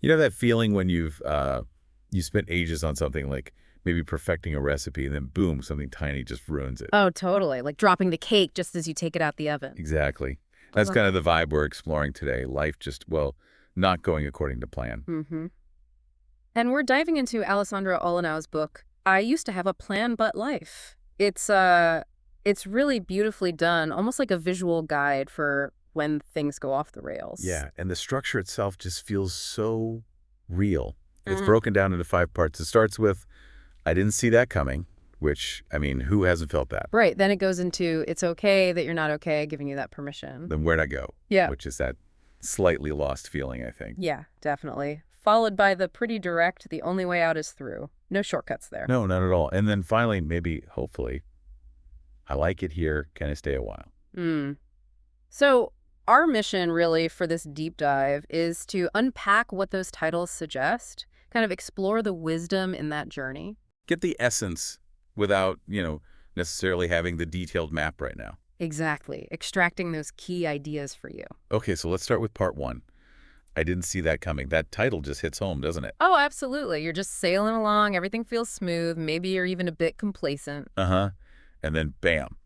You know that feeling when you spent ages on something like maybe perfecting a recipe and then boom, something tiny just ruins it. Oh, totally. Like dropping the cake just as you take it out the oven. Exactly. That's Ugh. kind of the vibe we're exploring today. Life just, well, not going according to plan. Mm-hmm. And we're diving into Alessandra Olanow's book, I Used to Have a Plan But Life. It's really beautifully done, almost like a visual guide for when things go off the rails. Yeah, and the structure itself just feels so real. It's Mhm. broken down into 5 parts. It starts with, I didn't see that coming, which, I mean, who hasn't felt that? Right. Then it goes into it's okay that you're not okay, giving you that permission. Then where'd I go? Yeah. Which is that slightly lost feeling, I think. Yeah, definitely. Followed by the pretty direct, the only way out is through. No shortcuts there. No, not at all. And then finally, maybe, hopefully, I like it here. Can I stay a while? Mm. So, our mission really for this deep dive is to unpack what those titles suggest, kind of explore the wisdom in that journey. Get the essence without, necessarily having the detailed map right now. Exactly, extracting those key ideas for you. Okay, so let's start with part one. I didn't see that coming. That title just hits home, doesn't it? Oh, absolutely. You're just sailing along, everything feels smooth, maybe you're even a bit complacent. Uh-huh. And then bam,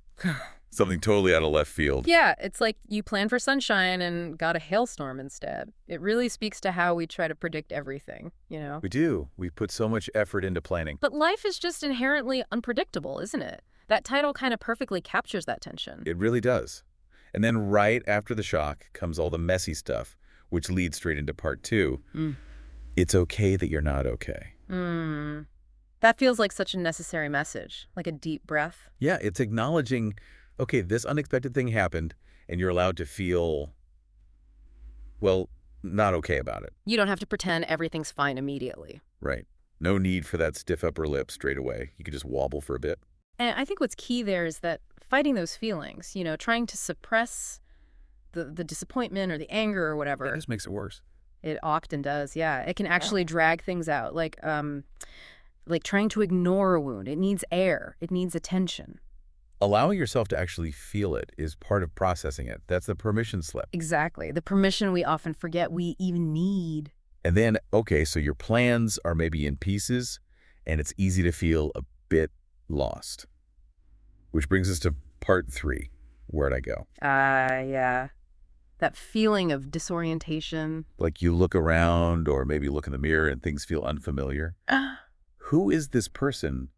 something totally out of left field. Yeah, it's like you planned for sunshine and got a hailstorm instead. It really speaks to how we try to predict everything, you know? We do. We put so much effort into planning. But life is just inherently unpredictable, isn't it? That title kind of perfectly captures that tension. It really does. And then right after the shock comes all the messy stuff, which leads straight into part two. Mm. It's okay that you're not okay. Mm. That feels like such a necessary message, like a deep breath. Yeah, it's acknowledging, okay, this unexpected thing happened, and you're allowed to feel, well, not okay about it. You don't have to pretend everything's fine immediately. Right. No need for that stiff upper lip straight away. You could just wobble for a bit. And I think what's key there is that fighting those feelings, trying to suppress the disappointment or the anger or whatever. It just makes it worse. It often does, yeah. It can actually drag things out, like trying to ignore a wound. It needs air. It needs attention. Allowing yourself to actually feel it is part of processing it. That's the permission slip. Exactly. The permission we often forget we even need. And then, okay, so your plans are maybe in pieces, and it's easy to feel a bit lost. Which brings us to part three. Where'd I go? Yeah. That feeling of disorientation. Like you look around or maybe look in the mirror and things feel unfamiliar. Who is this person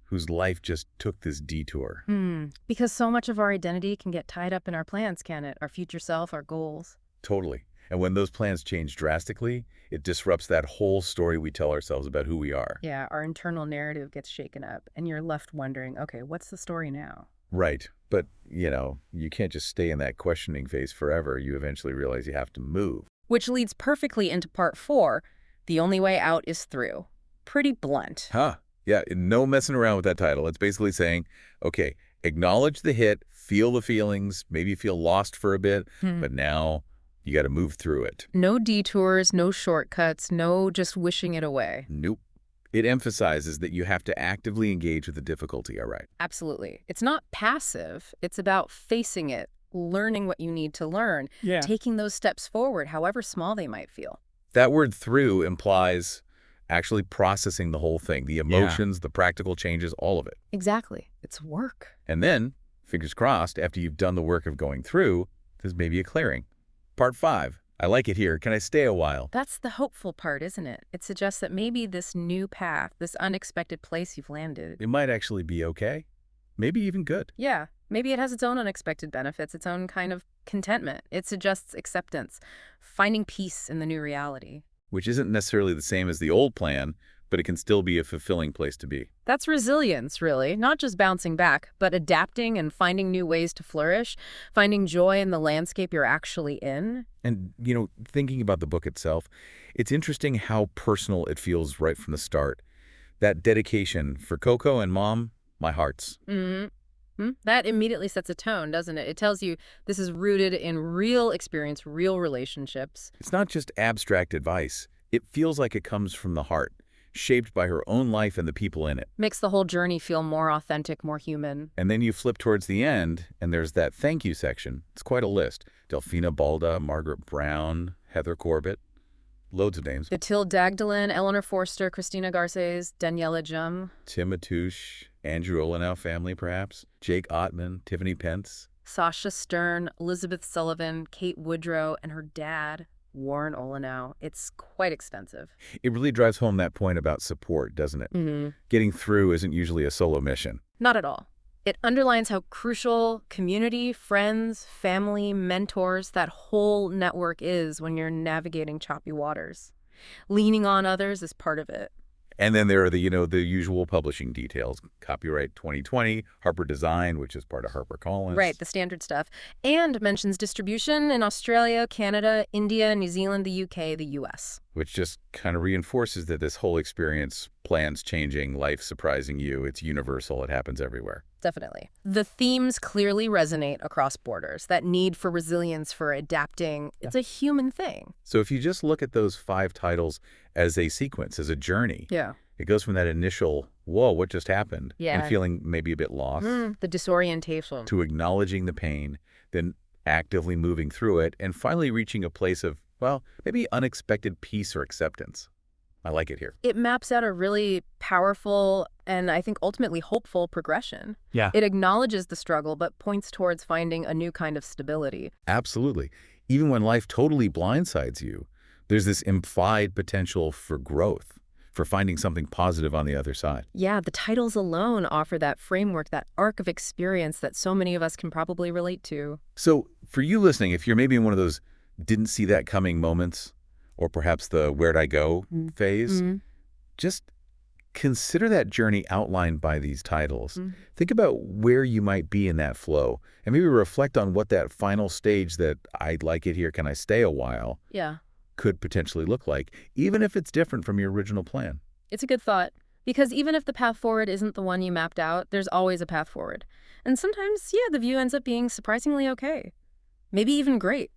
whose life just took this detour? Because so much of our identity can get tied up in our plans, can it? Our future self, our goals. Totally. And when those plans change drastically, it disrupts that whole story we tell ourselves about who we are. Yeah, our internal narrative gets shaken up, and you're left wondering, okay, what's the story now? Right. But, you can't just stay in that questioning phase forever. You eventually realize you have to move. Which leads perfectly into part four. The only way out is through. Pretty blunt. Huh. Yeah, no messing around with that title. It's basically saying, okay, acknowledge the hit, feel the feelings, maybe feel lost for a bit, but now you got to move through it. No detours, no shortcuts, no just wishing it away. Nope. It emphasizes that you have to actively engage with the difficulty, all right? Absolutely. It's not passive. It's about facing it, learning what you need to learn, taking those steps forward, however small they might feel. That word through implies actually processing the whole thing, the emotions, the practical changes, all of it. Exactly. It's work. And then, fingers crossed, after you've done the work of going through, there's maybe a clearing. Part five. I like it here. Can I stay a while? That's the hopeful part, isn't it? It suggests that maybe this new path, this unexpected place you've landed. It might actually be okay. Maybe even good. Yeah, maybe it has its own unexpected benefits, its own kind of contentment. It suggests acceptance, finding peace in the new reality. Which isn't necessarily the same as the old plan, but it can still be a fulfilling place to be. That's resilience, really. Not just bouncing back, but adapting and finding new ways to flourish, finding joy in the landscape you're actually in. And, thinking about the book itself, it's interesting how personal it feels right from the start. That dedication for Coco and Mom, my hearts. That immediately sets a tone, doesn't it? It tells you this is rooted in real experience, real relationships. It's not just abstract advice. It feels like it comes from the heart, shaped by her own life and the people in it. Makes the whole journey feel more authentic, more human. And then you flip towards the end, and there's that thank you section. It's quite a list. Delphina Balda, Margaret Brown, Heather Corbett. Loads of names. Batil Dagdalin, Eleanor Forster, Christina Garces, Daniela Jum, Tim Matouche, Andrew Olanow family, perhaps. Jake Ottman, Tiffany Pence. Sasha Stern, Elizabeth Sullivan, Kate Woodrow, and her dad, Warren Olanow. It's quite expensive. It really drives home that point about support, doesn't it? Getting through isn't usually a solo mission. Not at all. It underlines how crucial community, friends, family, mentors, that whole network is when you're navigating choppy waters. Leaning on others is part of it. And then there are the usual publishing details. Copyright 2020, Harper Design, which is part of HarperCollins. Right, the standard stuff. And mentions distribution in Australia, Canada, India, New Zealand, the UK, the US. Which just kind of reinforces that this whole experience, plans changing, life surprising you, it's universal, it happens everywhere. Definitely. The themes clearly resonate across borders. That need for resilience, for adapting, it's a human thing. So if you just look at those 5 titles as a sequence, as a journey, Yeah. it goes from that initial, whoa, what just happened? Yeah. And feeling maybe a bit lost, The disorientation. to acknowledging the pain, then actively moving through it, and finally reaching a place of, well, maybe unexpected peace or acceptance. I like it here. It maps out a really powerful and I think ultimately hopeful progression. Yeah. It acknowledges the struggle but points towards finding a new kind of stability. Absolutely. Even when life totally blindsides you, there's this implied potential for growth, for finding something positive on the other side. Yeah, the titles alone offer that framework, that arc of experience that so many of us can probably relate to. So for you listening, if you're maybe in one of those didn't see that coming moments, or perhaps the where'd I go phase, just consider that journey outlined by these titles. Think about where you might be in that flow, and maybe reflect on what that final stage that I'd like it here, can I stay a while, Yeah. could potentially look like, even if it's different from your original plan. It's a good thought. Because even if the path forward isn't the one you mapped out, there's always a path forward. And sometimes, yeah, the view ends up being surprisingly okay. Maybe even great.